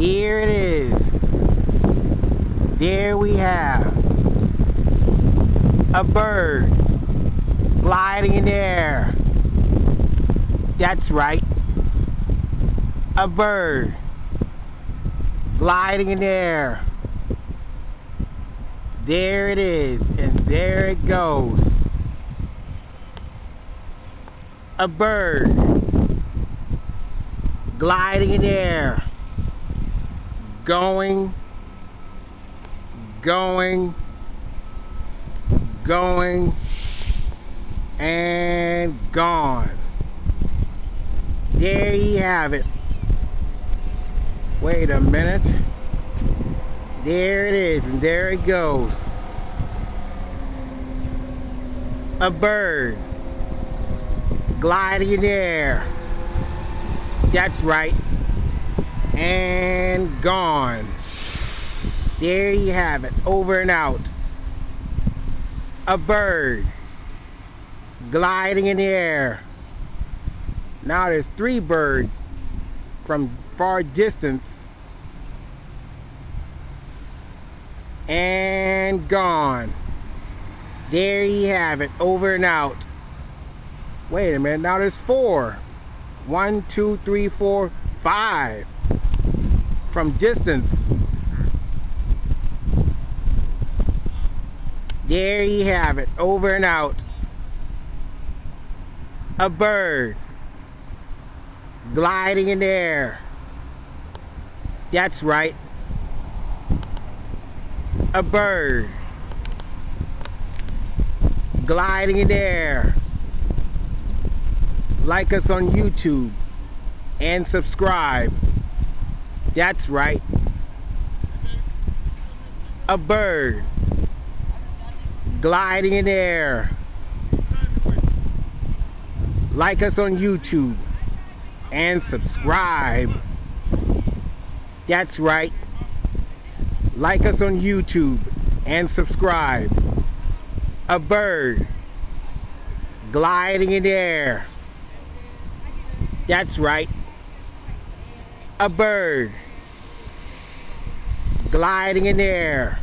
Here it is. There we have a bird gliding in the air. That's right. A bird gliding in the air. There it is, and there it goes. A bird gliding in the air. Going, and gone. There you have it. Wait a minute. There it is, and there it goes. A bird gliding in the air. That's right. And gone. There you have it. Over and out. A bird gliding in the air. Now there's 3 birds from far distance. And gone. There you have it. Over and out. Wait a minute. Now there's 4. 1, 2, 3, 4, 5 from distance. There you have it. Over and out. A bird gliding in the air. That's right. A bird gliding in the air. Like us on YouTube and subscribe. That's right. A bird gliding in the air. Like us on YouTube and subscribe. That's right. Like us on YouTube and subscribe. A bird gliding in the air. That's right. A bird gliding in the air.